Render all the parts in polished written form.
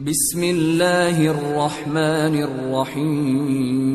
بسم اللہ الرحمن الرحیم۔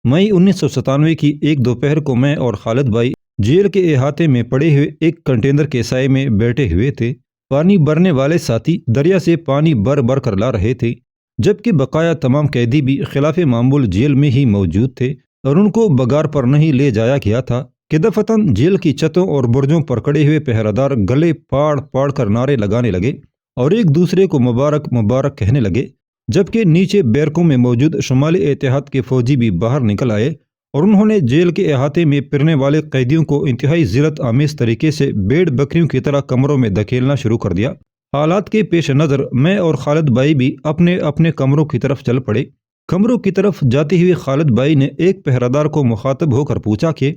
مئی 1997 کی ایک دوپہر کو میں اور خالد بھائی جیل کے احاطے میں پڑے ہوئے ایک کنٹینر کے سائے میں بیٹھے ہوئے تھے۔ پانی بھرنے والے ساتھی دریا سے پانی بھر کر لا رہے تھے، جبکہ بقایا تمام قیدی بھی خلاف معمول جیل میں ہی موجود تھے اور ان کو بگار پر نہیں لے جایا گیا تھا کہ دفتن جیل کی چھتوں اور برجوں پر کھڑے ہوئے پہرادار گلے پاڑ کر نعرے لگانے لگے اور ایک دوسرے کو مبارک مبارک کہنے لگے، جبکہ نیچے بیرکوں میں موجود شمالی اتحاد کے فوجی بھی باہر نکل آئے اور انہوں نے جیل کے احاطے میں پھرنے والے قیدیوں کو انتہائی ذلت آمیز طریقے سے بھیڑ بکریوں کی طرح کمروں میں دھکیلنا شروع کر دیا۔ حالات کے پیش نظر میں اور خالد بھائی بھی اپنے اپنے کمروں کی طرف چل پڑے۔ کمروں کی طرف جاتے ہوئے خالد بھائی نے ایک پہرادار کو مخاطب ہو کر پوچھا کہ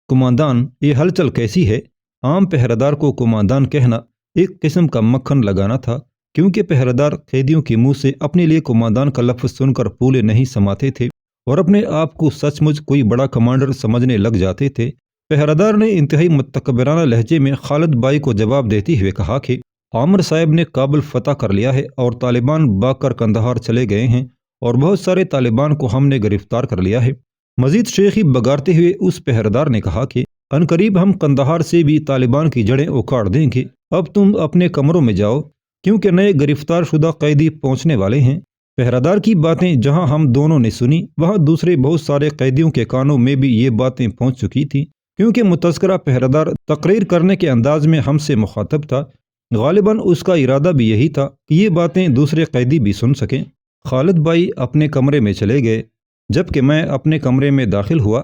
کماندان، یہ ہلچل کیسی ہے؟ عام پہرادار کو کماندان کہنا ایک قسم کا مکھن لگانا تھا، کیونکہ پہرادار قیدیوں کے منہ سے اپنے لیے کماندان کا لفظ سن کر پھولے نہیں سماتے تھے اور اپنے آپ کو سچ مچ کوئی بڑا کمانڈر سمجھنے لگ جاتے تھے۔ پہرادار نے انتہائی متکبرانہ لہجے میں خالد بھائی کو جواب دیتے ہوئے کہا کہ عامر صاحب نے کابل فتح کر لیا ہے اور طالبان بھاگ کر قندھار چلے گئے ہیں اور بہت سارے طالبان کو ہم نے گرفتار کر لیا ہے۔ مزید شیخی بگارتے ہوئے اس پہرادار نے کہا کہ عنقریب ہم قندھار سے بھی طالبان کی جڑیں اکھاڑ دیں گے، اب تم اپنے کمروں میں جاؤ کیونکہ نئے گرفتار شدہ قیدی پہنچنے والے ہیں۔ پہرادار کی باتیں جہاں ہم دونوں نے سنی، وہاں دوسرے بہت سارے قیدیوں کے کانوں میں بھی یہ باتیں پہنچ چکی تھی، کیونکہ متذکرہ پہرادار تقریر کرنے کے انداز میں ہم سے مخاطب تھا۔ غالباً اس کا ارادہ بھی یہی تھا کہ یہ باتیں دوسرے قیدی بھی سن سکیں۔ خالد بھائی اپنے کمرے میں چلے گئے، جبکہ میں اپنے کمرے میں داخل ہوا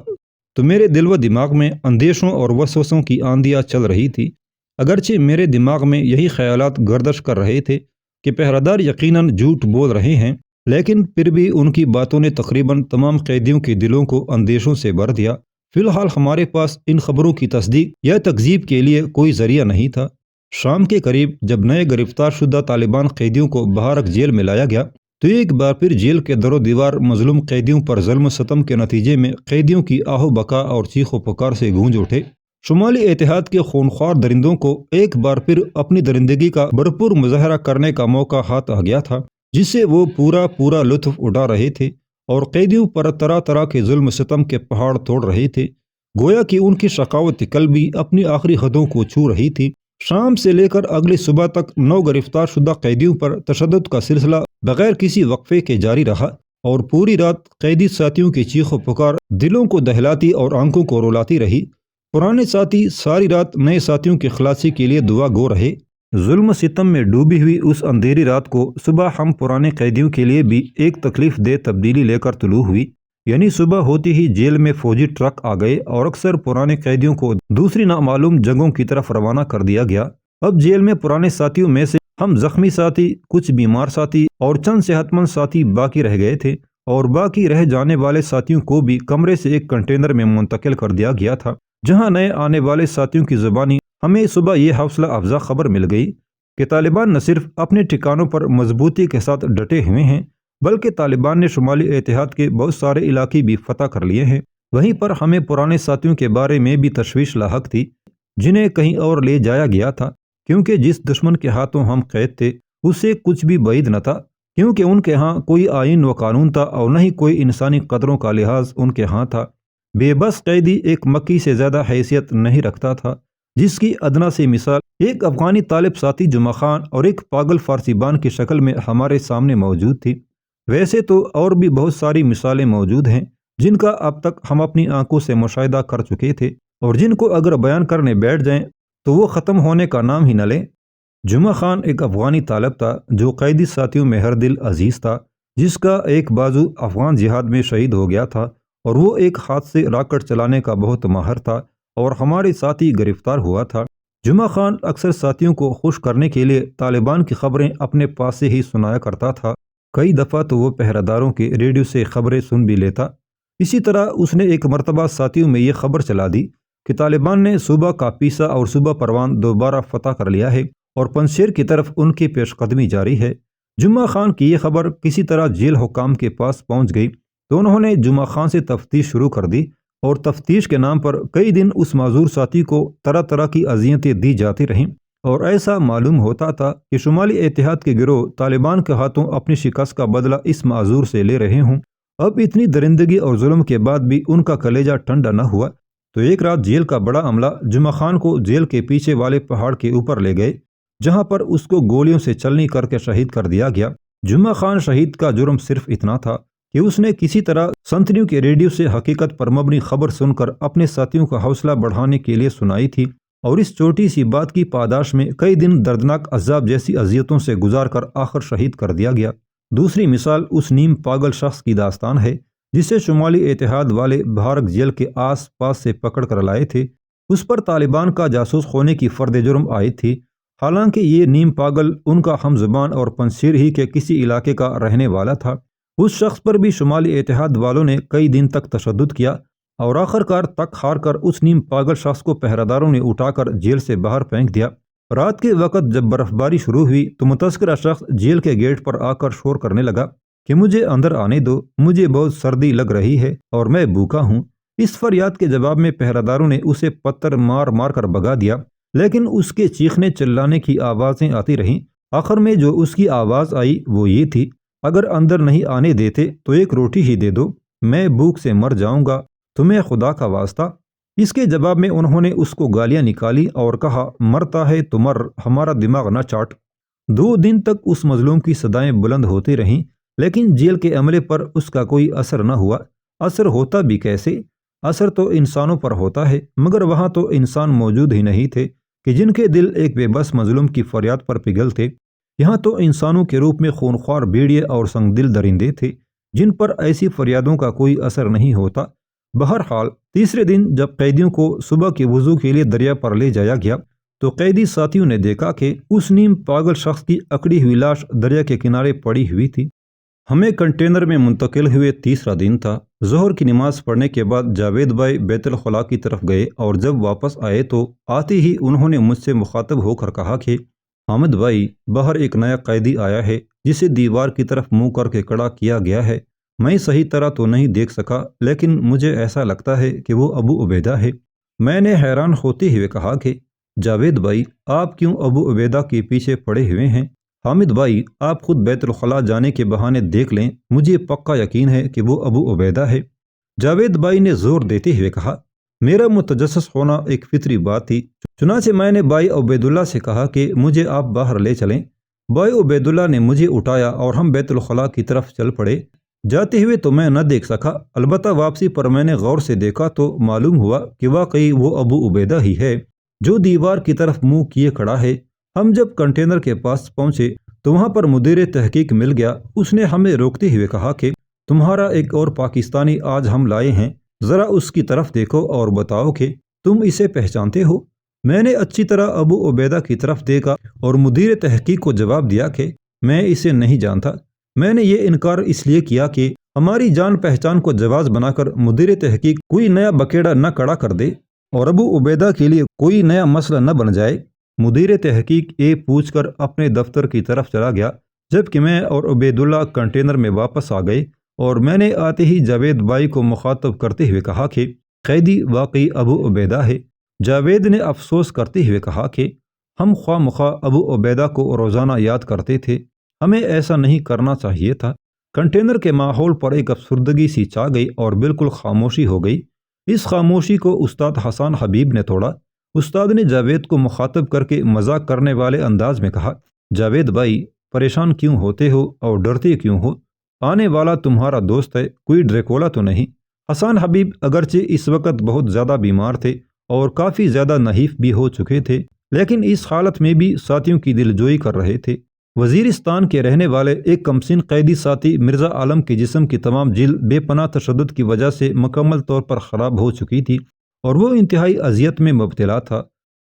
تو میرے دل و دماغ میں اندیشوں اور وسوسوں کی آندیاں چل رہی تھی۔ اگرچہ میرے دماغ میں یہی خیالات گردش کر رہے تھے کہ پہرادار یقیناً جھوٹ بول رہے ہیں، لیکن پھر بھی ان کی باتوں نے تقریباً تمام قیدیوں کے دلوں کو اندیشوں سے بھر دیا۔ فی الحال ہمارے پاس ان خبروں کی تصدیق یا تکذیب کے لیے کوئی ذریعہ نہیں تھا۔ شام کے قریب جب نئے گرفتار شدہ طالبان قیدیوں کو بہارک جیل میں لایا گیا تو ایک بار پھر جیل کے در و دیوار مظلوم قیدیوں پر ظلم و ستم کے نتیجے میں قیدیوں کی آہ و بکا اور چیخ و پکار سے گونج اٹھے۔ شمالی اتحاد کے خونخوار درندوں کو ایک بار پھر اپنی درندگی کا بھرپور مظاہرہ کرنے کا موقع ہاتھ آ گیا تھا، جس سے وہ پورا لطف اٹھا رہے تھے اور قیدیوں پر طرح طرح کے ظلم و ستم کے پہاڑ توڑ رہے تھے، گویا کہ ان کی شقاوت قلبی اپنی آخری حدوں کو چھو رہی تھی۔ شام سے لے کر اگلی صبح تک 9 گرفتار شدہ قیدیوں پر تشدد کا سلسلہ بغیر کسی وقفے کے جاری رہا اور پوری رات قیدی ساتھیوں کی چیخ و پکار دلوں کو دہلاتی اور آنکھوں کو رلاتی رہی۔ پرانے ساتھی ساری رات نئے ساتھیوں کی خلاصی کے لیے دعا گو رہے۔ ظلم و ستم میں ڈوبی ہوئی اس اندھیری رات کو صبح ہم پرانے قیدیوں کے لیے بھی ایک تکلیف دہ تبدیلی لے کر طلوع ہوئی، یعنی صبح ہوتی ہی جیل میں فوجی ٹرک آ گئے اور اکثر پرانے قیدیوں کو دوسری نامعلوم جگہوں کی طرف روانہ کر دیا گیا۔ اب جیل میں پرانے ساتھیوں میں سے ہم زخمی ساتھی، کچھ بیمار ساتھی اور چند صحت مند ساتھی باقی رہ گئے تھے، اور باقی رہ جانے والے ساتھیوں کو بھی کمرے سے ایک کنٹینر میں منتقل کر دیا گیا تھا، جہاں نئے آنے والے ساتھیوں کی زبانی ہمیں صبح یہ حوصلہ افزا خبر مل گئی کہ طالبان نہ صرف اپنے ٹھکانوں پر مضبوطی کے ساتھ ڈٹے ہوئے ہیں، بلکہ طالبان نے شمالی اتحاد کے بہت سارے علاقے بھی فتح کر لیے ہیں۔ وہیں پر ہمیں پرانے ساتھیوں کے بارے میں بھی تشویش لاحق تھی، جنہیں کہیں اور لے جایا گیا تھا، کیونکہ جس دشمن کے ہاتھوں ہم قید تھے اس سے کچھ بھی بعید نہ تھا، کیونکہ ان کے ہاں کوئی آئین و قانون تھا اور نہ ہی کوئی انسانی قدروں کا لحاظ ان کے ہاں تھا۔ بے بس قیدی ایک مکی سے زیادہ حیثیت نہیں رکھتا تھا، جس کی ادنا سی مثال ایک افغانی طالب ساتھی جمعہ خان اور ایک پاگل فارسی بان کی شکل میں ہمارے سامنے موجود تھی۔ ویسے تو اور بھی بہت ساری مثالیں موجود ہیں جن کا اب تک ہم اپنی آنکھوں سے مشاہدہ کر چکے تھے اور جن کو اگر بیان کرنے بیٹھ جائیں تو وہ ختم ہونے کا نام ہی نہ لیں۔ جمعہ خان ایک افغانی طالب تھا جو قیدی ساتھیوں میں ہر دل عزیز تھا، جس کا ایک بازو افغان جہاد میں شہید ہو گیا تھا اور وہ ایک ہاتھ سے راکٹ چلانے کا بہت ماہر تھا اور ہمارے ساتھی گرفتار ہوا تھا۔ جمعہ خان اکثر ساتھیوں کو خوش کرنے کے لیے طالبان کی خبریں اپنے پاس سے ہی سنایا کرتا تھا۔ کئی دفعہ تو وہ پہراداروں کے ریڈیو سے خبریں سن بھی لیتا۔ اسی طرح اس نے ایک مرتبہ ساتھیوں میں یہ خبر چلا دی کہ طالبان نے صوبہ کاپیسا اور صوبہ پروان دوبارہ فتح کر لیا ہے اور پنجشیر کی طرف ان کی پیش قدمی جاری ہے۔ جمعہ خان کی یہ خبر کسی طرح جیل حکام کے پاس پہنچ گئی تو انہوں نے جمعہ خان سے تفتیش شروع کر دی اور تفتیش کے نام پر کئی دن اس معذور ساتھی کو طرح طرح کی اذیتیں دی جاتی رہیں۔ اور ایسا معلوم ہوتا تھا کہ شمالی اتحاد کے گروہ طالبان کے ہاتھوں اپنی شکست کا بدلہ اس معذور سے لے رہے ہوں۔ اب اتنی درندگی اور ظلم کے بعد بھی ان کا کلیجہ ٹھنڈا نہ ہوا تو ایک رات جیل کا بڑا عملہ جمعہ خان کو جیل کے پیچھے والے پہاڑ کے اوپر لے گئے، جہاں پر اس کو گولیوں سے چلنی کر کے شہید کر دیا گیا۔ جمعہ خان شہید کا جرم صرف اتنا تھا کہ اس نے کسی طرح سنتریوں کے ریڈیو سے حقیقت پر مبنی خبر سن کر اپنے ساتھیوں کا حوصلہ بڑھانے کے لیے سنائی تھی، اور اس چھوٹی سی بات کی پاداش میں کئی دن دردناک عذاب جیسی اذیتوں سے گزار کر آخر شہید کر دیا گیا۔ دوسری مثال اس نیم پاگل شخص کی داستان ہے جسے شمالی اتحاد والے بھارک جیل کے آس پاس سے پکڑ کر لائے تھے۔ اس پر طالبان کا جاسوس ہونے کی فرد جرم عائد تھی، حالانکہ یہ نیم پاگل ان کا ہم زبان اور پنسیر ہی کے کسی علاقے کا رہنے والا تھا۔ اس شخص پر بھی شمالی اتحاد والوں نے کئی دن تک تشدد کیا اور آخر کار تک ہار کر اس نیم پاگل شخص کو پہرہ داروں نے اٹھا کر جیل سے باہر پھینک دیا۔ رات کے وقت جب برف باری شروع ہوئی تو متذکرہ شخص جیل کے گیٹ پر آ کر شور کرنے لگا کہ مجھے اندر آنے دو، مجھے بہت سردی لگ رہی ہے اور میں بھوکا ہوں۔ اس فریاد کے جواب میں پہرہ داروں نے اسے پتھر مار مار کر بھگا دیا، لیکن اس کے چیخنے چلانے کی آوازیں آتی رہیں۔ آخر میں جو اس کی آواز آئی وہ یہ تھی، اگر اندر نہیں آنے دیتے تو ایک روٹی ہی دے دو، میں بھوک سے مر جاؤں گا، تمہیں خدا کا واسطہ۔ اس کے جواب میں انہوں نے اس کو گالیاں نکالی اور کہا، مرتا ہے تو مر، ہمارا دماغ نہ چاٹ۔ 2 دن تک اس مظلوم کی صدائیں بلند ہوتی رہیں، لیکن جیل کے عملے پر اس کا کوئی اثر نہ ہوا۔ اثر ہوتا بھی کیسے؟ اثر تو انسانوں پر ہوتا ہے، مگر وہاں تو انسان موجود ہی نہیں تھے کہ جن کے دل ایک بے بس مظلوم کی فریاد پر پگھلتے۔ یہاں تو انسانوں کے روپ میں خونخوار بھیڑیے اور سنگ دل درندے تھے جن پر ایسی فریادوں کا کوئی اثر نہیں ہوتا۔ بہرحال تیسرے دن جب قیدیوں کو صبح کے وضو کے لیے دریا پر لے جایا گیا تو قیدی ساتھیوں نے دیکھا کہ اس نیم پاگل شخص کی اکڑی ہوئی لاش دریا کے کنارے پڑی ہوئی تھی۔ ہمیں کنٹینر میں منتقل ہوئے تیسرا دن تھا۔ ظہر کی نماز پڑھنے کے بعد جاوید بھائی بیت الخلاء کی طرف گئے اور جب واپس آئے تو آتے ہی انہوں نے مجھ سے مخاطب ہو کر کہا کہ حامد بھائی، باہر ایک نیا قیدی آیا ہے جسے دیوار کی طرف منہ کر کے کھڑا کیا گیا ہے۔ میں صحیح طرح تو نہیں دیکھ سکا، لیکن مجھے ایسا لگتا ہے کہ وہ ابو عبیدہ ہے۔ میں نے حیران ہوتے ہوئے کہا کہ جاوید بھائی، آپ کیوں ابو عبیدہ کے پیچھے پڑے ہوئے ہیں؟ حامد بھائی، آپ خود بیت الخلاء جانے کے بہانے دیکھ لیں، مجھے پکا یقین ہے کہ وہ ابو عبیدہ ہے۔ جاوید بھائی نے زور دیتے ہوئے کہا، میرا متجسس ہونا ایک فطری بات تھی، چنانچہ میں نے بھائی عبید اللہ سے کہا کہ مجھے آپ باہر لے چلیں۔ بھائی عبید اللہ نے مجھے اٹھایا اور ہم بیت الخلاء کی طرف چل پڑے۔ جاتے ہوئے تو میں نہ دیکھ سکا، البتہ واپسی پر میں نے غور سے دیکھا تو معلوم ہوا کہ واقعی وہ ابو عبیدہ ہی ہے جو دیوار کی طرف منہ کیے کھڑا ہے۔ ہم جب کنٹینر کے پاس پہنچے تو وہاں پر مدیر تحقیق مل گیا۔ اس نے ہمیں روکتے ہوئے کہا کہ تمہارا ایک اور پاکستانی آج ہم لائے ہیں، ذرا اس کی طرف دیکھو اور بتاؤ کہ تم اسے پہچانتے ہو۔ میں نے اچھی طرح ابو عبیدہ کی طرف دیکھا اور مدیر تحقیق کو جواب دیا کہ میں اسے نہیں جانتا۔ میں نے یہ انکار اس لیے کیا کہ ہماری جان پہچان کو جواز بنا کر مدیر تحقیق کوئی نیا بکیڑا نہ کھڑا کر دے اور ابو عبیدہ کے لیے کوئی نیا مسئلہ نہ بن جائے۔ مدیر تحقیق یہ پوچھ کر اپنے دفتر کی طرف چلا گیا، جبکہ میں اور عبید اللہ کنٹینر میں واپس آ گئے اور میں نے آتے ہی جاوید بھائی کو مخاطب کرتے ہوئے کہا کہ قیدی واقعی ابو عبیدہ ہے۔ جاوید نے افسوس کرتے ہوئے کہا کہ ہم خواہ مخواہ ابو عبیدہ کو روزانہ یاد کرتے تھے، ہمیں ایسا نہیں کرنا چاہیے تھا۔ کنٹینر کے ماحول پر ایک افسردگی سی چھا گئی اور بالکل خاموشی ہو گئی۔ اس خاموشی کو استاد حسان حبیب نے توڑا۔ استاد نے جاوید کو مخاطب کر کے مذاق کرنے والے انداز میں کہا، جاوید بھائی، پریشان کیوں ہوتے ہو اور ڈرتے کیوں ہو؟ آنے والا تمہارا دوست ہے، کوئی ڈریکولا تو نہیں۔ حسان حبیب اگرچہ اس وقت بہت زیادہ بیمار تھے اور کافی زیادہ نحیف بھی ہو چکے تھے، لیکن اس حالت میں بھی ساتھیوں کی دلجوئی کر رہے تھے۔ وزیرستان کے رہنے والے ایک کمسن قیدی ساتھی مرزا عالم کے جسم کی تمام جلد بے پناہ تشدد کی وجہ سے مکمل طور پر خراب ہو چکی تھی اور وہ انتہائی اذیت میں مبتلا تھا۔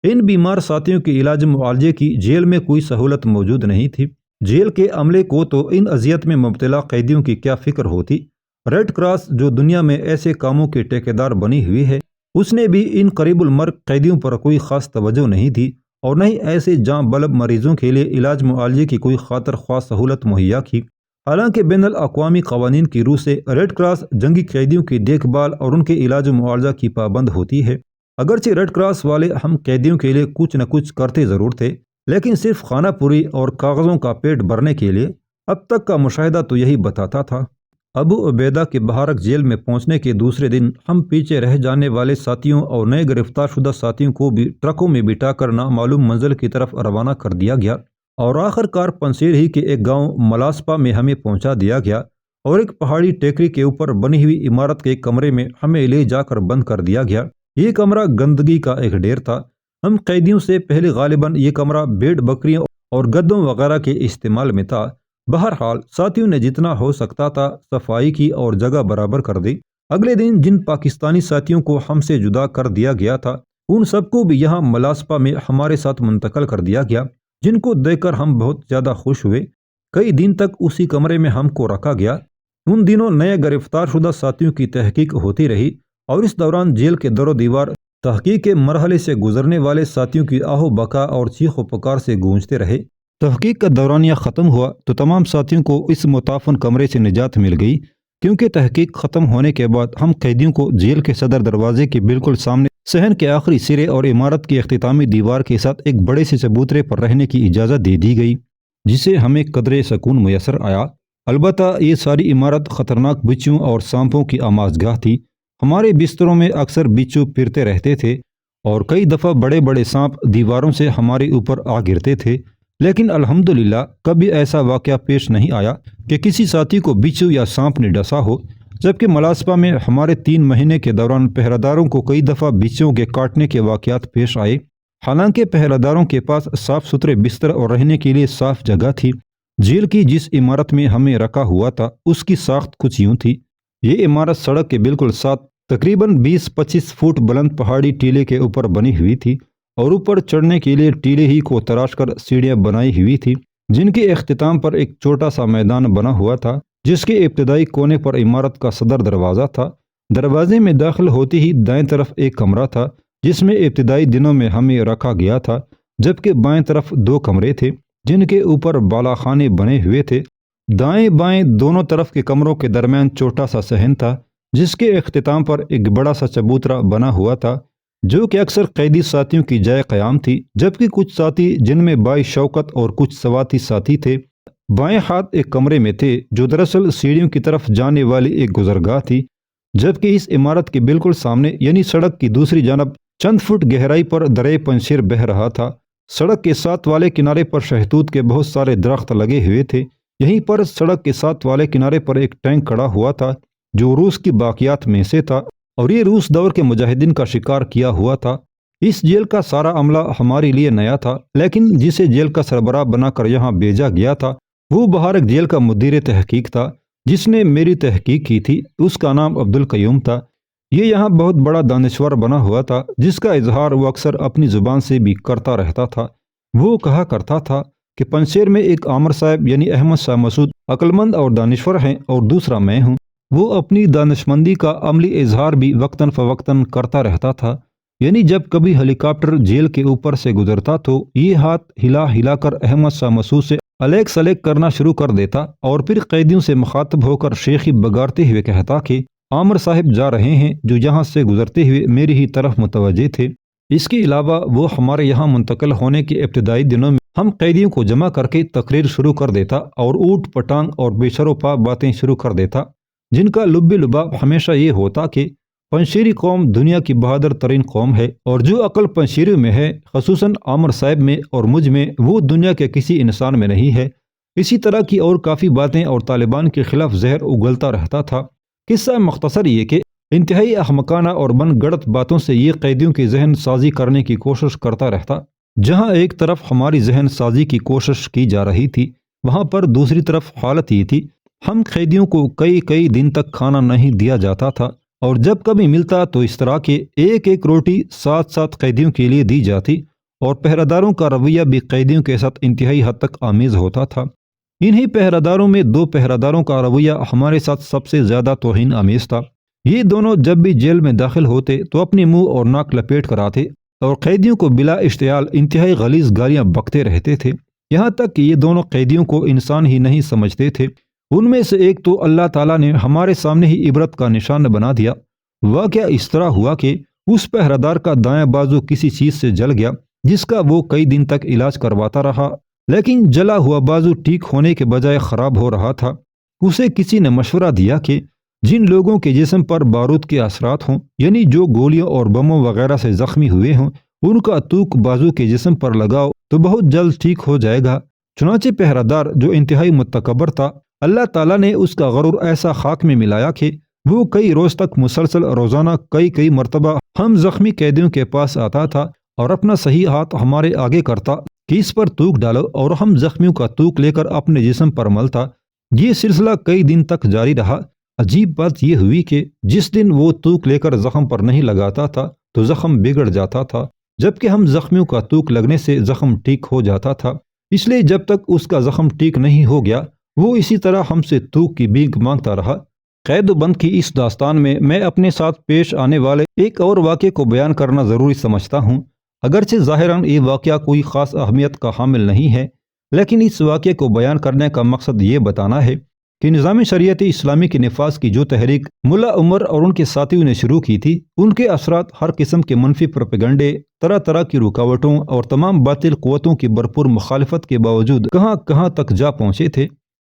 ان بیمار ساتھیوں کے علاج معالجے کی جیل میں کوئی سہولت موجود نہیں تھی۔ جیل کے عملے کو تو ان اذیت میں مبتلا قیدیوں کی کیا فکر ہوتی۔ ریڈ کراس جو دنیا میں ایسے کاموں کے ٹھیکیدار بنی ہوئی ہے، اس نے بھی ان قریب المرگ قیدیوں پر کوئی خاص توجہ نہیں دی اور نہ ہی ایسے جاں بلب مریضوں کے لیے علاج معالجے کی کوئی خاطر خواہ سہولت مہیا کی۔ حالانکہ بین الاقوامی قوانین کی روح سے ریڈ کراس جنگی قیدیوں کی دیکھ بھال اور ان کے علاج و معالجہ کی پابند ہوتی ہے۔ اگرچہ ریڈ کراس والے ہم قیدیوں کے لیے کچھ نہ کچھ کرتے ضرور تھے، لیکن صرف خانہ پوری اور کاغذوں کا پیٹ بھرنے کے لیے اب تک کا مشاہدہ تو یہی بتاتا تھا۔ ابو عبیدہ کے بہارک جیل میں پہنچنے کے دوسرے دن ہم پیچھے رہ جانے والے ساتھیوں اور نئے گرفتار شدہ ساتھیوں کو بھی ٹرکوں میں بٹھا کر نامعلوم منزل کی طرف روانہ کر دیا گیا، اور آخر کار پنسیر ہی کے ایک گاؤں ملاسپا میں ہمیں پہنچا دیا گیا، اور ایک پہاڑی ٹیکری کے اوپر بنی ہوئی عمارت کے ایک کمرے میں ہمیں لے جا کر بند کر دیا گیا۔ یہ کمرہ گندگی کا ایک ڈھیر تھا۔ ہم قیدیوں سے پہلے غالباً یہ کمرہ بھیڑ بکریوں اور گدوں وغیرہ کے استعمال میں تھا۔ بہرحال ساتھیوں نے جتنا ہو سکتا تھا صفائی کی اور جگہ برابر کر دی۔ اگلے دن جن پاکستانی ساتھیوں کو ہم سے جدا کر دیا گیا تھا ان سب کو بھی یہاں ملاسپا میں ہمارے ساتھ منتقل کر دیا گیا، جن کو دیکھ کر ہم بہت زیادہ خوش ہوئے۔ کئی دن تک اسی کمرے میں ہم کو رکھا گیا۔ ان دنوں نئے گرفتار شدہ ساتھیوں کی تحقیق ہوتی رہی، اور اس دوران جیل کے در و دیوار تحقیق کے مرحلے سے گزرنے والے ساتھیوں کی آہ و بکا اور چیخ و پکار سے گونجتے رہے۔ تحقیق کا دورانیہ ختم ہوا تو تمام ساتھیوں کو اس متعفن کمرے سے نجات مل گئی، کیونکہ تحقیق ختم ہونے کے بعد ہم قیدیوں کو جیل کے صدر دروازے کے بالکل سامنے صحن کے آخری سرے اور عمارت کی اختتامی دیوار کے ساتھ ایک بڑے سے چبوترے پر رہنے کی اجازت دے دی گئی، جسے ہمیں قدرے سکون میسر آیا۔ البتہ یہ ساری عمارت خطرناک بچھوؤں اور سانپوں کی آمازگاہ تھی۔ ہمارے بستروں میں اکثر بچھو پھرتے رہتے تھے، اور کئی دفعہ بڑے بڑے سانپ دیواروں سے ہمارے اوپر آ گرتے تھے، لیکن الحمدللہ کبھی ایسا واقعہ پیش نہیں آیا کہ کسی ساتھی کو بچھو یا سانپ نے ڈسا ہو۔ جبکہ ملاسپا میں ہمارے 3 مہینے کے دوران پہرہ داروں کو کئی دفعہ بچھوؤں کے کاٹنے کے واقعات پیش آئے، حالانکہ پہرہ داروں کے پاس صاف ستھرے بستر اور رہنے کے لیے صاف جگہ تھی۔ جیل کی جس عمارت میں ہمیں رکھا ہوا تھا اس کی ساخت کچھ یوں تھی۔ یہ عمارت سڑک کے بالکل ساتھ تقریباً 20-25 فٹ بلند پہاڑی ٹیلے کے اوپر بنی ہوئی تھی، اور اوپر چڑھنے کے لیے ٹیلے ہی کو تراش کر سیڑھیاں بنائی ہوئی تھی، جن کے اختتام پر ایک چھوٹا سا میدان بنا ہوا تھا، جس کے ابتدائی کونے پر عمارت کا صدر دروازہ تھا۔ دروازے میں داخل ہوتے ہی دائیں طرف ایک کمرہ تھا جس میں ابتدائی دنوں میں ہمیں رکھا گیا تھا، جبکہ بائیں طرف 2 کمرے تھے جن کے اوپر بالا خانے بنے ہوئے تھے۔ دائیں بائیں دونوں طرف کے کمروں کے درمیان چھوٹا سا صحن تھا، جس کے اختتام پر ایک بڑا سا چبوترا بنا ہوا تھا، جو کہ اکثر قیدی ساتھیوں کی جائے قیام تھی، جبکہ کچھ ساتھی جن میں بائی شوکت اور کچھ سواتی ساتھی تھے بائیں ہاتھ ایک کمرے میں تھے، جو دراصل سیڑھیوں کی طرف جانے والی ایک گزرگاہ تھی، جبکہ اس عمارت کے بالکل سامنے یعنی سڑک کی دوسری جانب چند فٹ گہرائی پر دریا پنشیر بہہ رہا تھا۔ سڑک کے ساتھ والے کنارے پر شہتوت کے بہت سارے درخت لگے ہوئے تھے۔ یہیں پر سڑک کے ساتھ والے کنارے پر ایک ٹینک کھڑا ہوا تھا جو روس کی باقیات میں سے تھا، اور یہ روس دور کے مجاہدین کا شکار کیا ہوا تھا۔ اس جیل کا سارا عملہ ہمارے لیے نیا تھا، لیکن جسے جیل کا سربراہ بنا کر یہاں بھیجا گیا تھا وہ بہارک جیل کا مدیر تحقیق تھا، جس نے میری تحقیق کی تھی۔ اس کا نام عبدالقیوم تھا۔ یہ یہاں بہت بڑا دانشور بنا ہوا تھا، جس کا اظہار وہ اکثر اپنی زبان سے بھی کرتا رہتا تھا۔ وہ کہا کرتا تھا کہ پنشیر میں ایک عامر صاحب یعنی احمد شاہ مسعود عقلمند اور دانشور ہیں، اور دوسرا میں ہوں۔ وہ اپنی دانشمندی کا عملی اظہار بھی وقتاً فوقتاً کرتا رہتا تھا، یعنی جب کبھی ہیلی کاپٹر جیل کے اوپر سے گزرتا تو یہ ہاتھ ہلا ہلا کر احمد شاہ مسعود سے الیک سلیک کرنا شروع کر دیتا، اور پھر قیدیوں سے مخاطب ہو کر شیخی بگاڑتے ہوئے کہتا کہ عامر صاحب جا رہے ہیں، جو یہاں سے گزرتے ہوئے میری ہی طرف متوجہ تھے۔ اس کے علاوہ وہ ہمارے یہاں منتقل ہونے کے ابتدائی دنوں میں ہم قیدیوں کو جمع کر کے تقریر شروع کر دیتا اور اوٹ پٹانگ اور بے شر و پا باتیں شروع کر دیتا، جن کا لب لباب ہمیشہ یہ ہوتا کہ پنشیری قوم دنیا کی بہادر ترین قوم ہے، اور جو عقل پنشیریوں میں ہے، خصوصاً عامر صاحب میں اور مجھ میں، وہ دنیا کے کسی انسان میں نہیں ہے۔ اسی طرح کی اور کافی باتیں اور طالبان کے خلاف زہر اگلتا رہتا تھا۔ قصہ مختصر یہ کہ انتہائی احمقانہ اور من گڑت باتوں سے یہ قیدیوں کی ذہن سازی کرنے کی کوشش کرتا رہتا۔ جہاں ایک طرف ہماری ذہن سازی کی کوشش کی جا رہی تھی، وہاں پر دوسری طرف حالت یہ تھی ہم قیدیوں کو کئی دن تک کھانا نہیں دیا جاتا تھا، اور جب کبھی ملتا تو اس طرح کے ایک روٹی 7 قیدیوں کے لیے دی جاتی، اور پہرہ داروں کا رویہ بھی قیدیوں کے ساتھ انتہائی حد تک آمیز ہوتا تھا۔ انہی پہرہ داروں میں 2 پہرہ داروں کا رویہ ہمارے ساتھ سب سے زیادہ توہین آمیز تھا۔ یہ دونوں جب بھی جیل میں داخل ہوتے تو اپنے منہ اور ناک لپیٹ کر آتے اور قیدیوں کو بلا اشتعال انتہائی غلیظ گالیاں بکتے رہتے تھے، یہاں تک کہ یہ دونوں قیدیوں کو انسان ہی نہیں سمجھتے تھے۔ ان میں سے ایک تو اللہ تعالیٰ نے ہمارے سامنے ہی عبرت کا نشان بنا دیا۔ واقعہ اس طرح ہوا کہ اس پہرادار کا دایاں بازو کسی چیز سے جل گیا جس کا وہ کئی دن تک علاج کرواتا رہا، لیکن جلا ہوا بازو ٹھیک ہونے کے بجائے خراب ہو رہا تھا۔ اسے کسی نے مشورہ دیا کہ جن لوگوں کے جسم پر بارود کے اثرات ہوں، یعنی جو گولیوں اور بموں وغیرہ سے زخمی ہوئے ہوں، ان کا توک بازو کے جسم پر لگاؤ تو بہت جلد ٹھیک ہو جائے گا۔ چنانچہ پہرادار جو انتہائی متکبر تھا، اللہ تعالیٰ نے اس کا غرور ایسا خاک میں ملایا کہ وہ کئی روز تک مسلسل روزانہ کئی مرتبہ ہم زخمی قیدیوں کے پاس آتا تھا اور اپنا صحیح ہاتھ ہمارے آگے کرتا کہ اس پر توک ڈالو، اور ہم زخمیوں کا توک لے کر اپنے جسم پر ملتا۔ یہ سلسلہ کئی دن تک جاری رہا۔ عجیب بات یہ ہوئی کہ جس دن وہ توک لے کر زخم پر نہیں لگاتا تھا تو زخم بگڑ جاتا تھا، جبکہ ہم زخمیوں کا توک لگنے سے زخم ٹھیک ہو جاتا تھا۔ اس لیے جب تک اس کا زخم ٹھیک نہیں ہو گیا وہ اسی طرح ہم سے توک کی بھیک مانگتا رہا۔ قید و بند کی اس داستان میں اپنے ساتھ پیش آنے والے ایک اور واقعے کو بیان کرنا ضروری سمجھتا ہوں۔ اگرچہ ظاہراً یہ واقعہ کوئی خاص اہمیت کا حامل نہیں ہے، لیکن اس واقعے کو بیان کرنے کا مقصد یہ بتانا ہے کہ نظام شریعت اسلامی کے نفاذ کی جو تحریک ملا عمر اور ان کے ساتھیوں نے شروع کی تھی، ان کے اثرات ہر قسم کے منفی پروپیگنڈے، طرح طرح کی رکاوٹوں اور تمام باطل قوتوں کی بھرپور مخالفت کے باوجود کہاں کہاں تک جا پہنچے تھے۔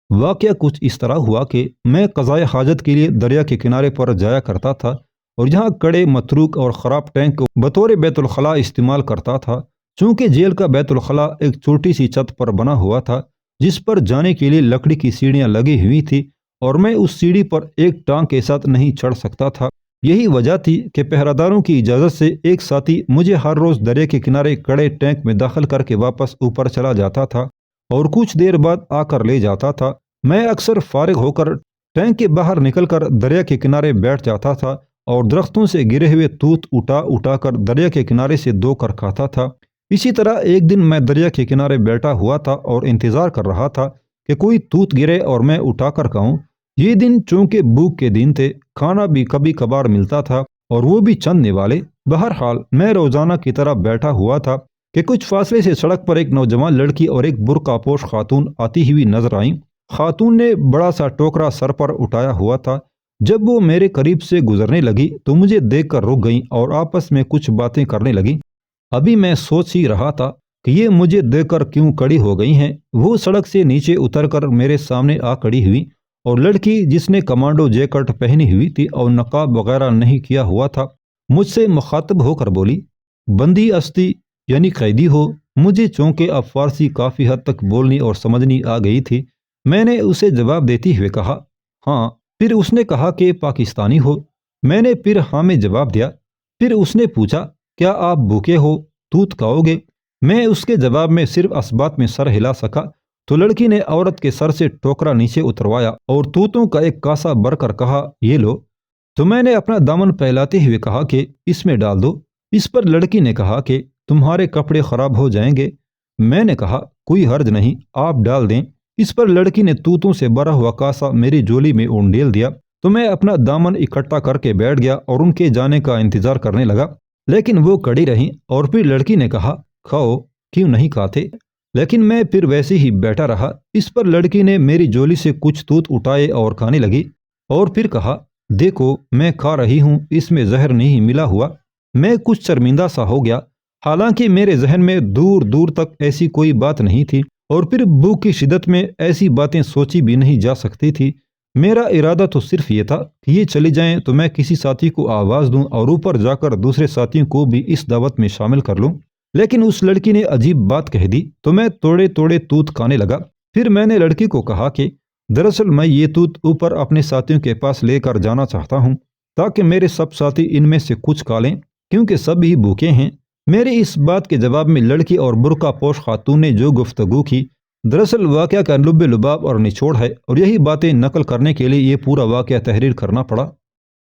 واقعہ کچھ اس طرح ہوا کہ میں قضائے حاجت کے لیے دریا کے کنارے پر جایا کرتا تھا اور یہاں کڑے، متروک اور خراب ٹینک کو بطور بیت الخلاء استعمال کرتا تھا۔ چونکہ جیل کا بیت الخلاء ایک چھوٹی سی چھت پر بنا ہوا تھا جس پر جانے کے لیے لکڑی کی سیڑھیاں لگی ہوئی تھی، اور میں اس سیڑھی پر ایک ٹانگ کے ساتھ نہیں چڑھ سکتا تھا۔ یہی وجہ تھی کہ پہراداروں کی اجازت سے ایک ساتھی مجھے ہر روز دریا کے کنارے کڑے ٹینک میں داخل کر کے واپس اوپر چلا جاتا تھا اور کچھ دیر بعد آ کر لے جاتا تھا۔ میں اکثر فارغ ہو کر ٹینک کے باہر نکل کر دریا کے کنارے بیٹھ جاتا تھا اور درختوں سے گرے ہوئے توت اٹھا کر دریا کے کنارے سے دھو کر کھاتا تھا۔ اسی طرح ایک دن میں دریا کے کنارے بیٹھا ہوا تھا اور انتظار کر رہا تھا کہ کوئی توت گرے اور میں اٹھا کر کھاؤں۔ یہ دن چونکہ بھوک کے دن تھے، کھانا بھی کبھی کبھار ملتا تھا اور وہ بھی چند نوالے۔ بہرحال میں روزانہ کی طرح بیٹھا ہوا تھا کہ کچھ فاصلے سے سڑک پر ایک نوجوان لڑکی اور ایک برقع پوش خاتون آتی ہوئی نظر آئیں۔ خاتون نے بڑا سا ٹوکرا سر پر اٹھایا ہوا تھا۔ جب وہ میرے قریب سے گزرنے لگی تو مجھے دیکھ کر رک گئیں اور آپس میں کچھ باتیں کرنے لگیں۔ ابھی میں سوچ ہی رہا تھا کہ یہ مجھے دیکھ کر کیوں کڑی ہو گئی ہیں، وہ سڑک سے نیچے اتر کر میرے سامنے آ کڑی ہوئی، اور لڑکی جس نے کمانڈو جیکٹ پہنی ہوئی تھی اور نقاب وغیرہ نہیں کیا ہوا تھا مجھ سے مخاطب ہو کر بولی، بندی استی یعنی قیدی ہو؟ مجھے چونکہ اب فارسی کافی حد تک بولنی اور سمجھنی آ گئی تھی، میں نے اسے جواب دیتے ہوئے کہا ہاں۔ پھر اس نے کہا کہ پاکستانی ہو؟ میں نے پھر ہاں میں جواب دیا۔ پھر اس نے پوچھا کیا آپ بھوکے ہو، توت کھاؤ گے؟ میں اس کے جواب میں صرف اس بات میں سر ہلا سکا تو لڑکی نے عورت کے سر سے ٹوکرا نیچے اتروایا اور توتوں کا ایک کاسا بھر کر کہا یہ لو۔ تو میں نے اپنا دامن پھیلاتے ہوئے کہا کہ اس میں ڈال دو۔ اس پر لڑکی نے کہا کہ تمہارے کپڑے خراب ہو جائیں گے۔ میں نے کہا کوئی حرج نہیں، آپ ڈال دیں۔ اس پر لڑکی نے توتوں سے بھرا ہوا کاسا میری جولی میں اونڈیل دیا تو میں اپنا دامن اکٹھا کر کے بیٹھ گیا اور ان کے جانے کا انتظار کرنے لگا، لیکن وہ کڑی رہیں۔ اور پھر لڑکی نے کہا کھاؤ، کیوں نہیں کھاتے؟ لیکن میں پھر ویسے ہی بیٹھا رہا۔ اس پر لڑکی نے میری جولی سے کچھ توت اٹھائے اور کھانے لگی، اور پھر کہا دیکھو میں کھا رہی ہوں، اس میں زہر نہیں ملا ہوا۔ میں کچھ شرمندہ سا ہو گیا، حالانکہ میرے ذہن میں دور دور تک ایسی کوئی بات نہیں تھی، اور پھر بھوک کی شدت میں ایسی باتیں سوچی بھی نہیں جا سکتی تھی۔ میرا ارادہ تو صرف یہ تھا کہ یہ چلی جائیں تو میں کسی ساتھی کو آواز دوں اور اوپر جا کر دوسرے ساتھیوں کو بھی اس دعوت میں شامل کر لوں، لیکن اس لڑکی نے عجیب بات کہہ دی تو میں توڑے توڑے توت کھانے لگا۔ پھر میں نے لڑکی کو کہا کہ دراصل میں یہ توت اوپر اپنے ساتھیوں کے پاس لے کر جانا چاہتا ہوں تاکہ میرے سب ساتھی ان میں سے کچھ کھا لیں، کیونکہ سب ہی بھوکے ہیں۔ میری اس بات کے جواب میں لڑکی اور برقع پوش خاتون نے جو گفتگو کی دراصل واقعہ کا لب لباب اور نچوڑ ہے، اور یہی باتیں نقل کرنے کے لیے یہ پورا واقعہ تحریر کرنا پڑا۔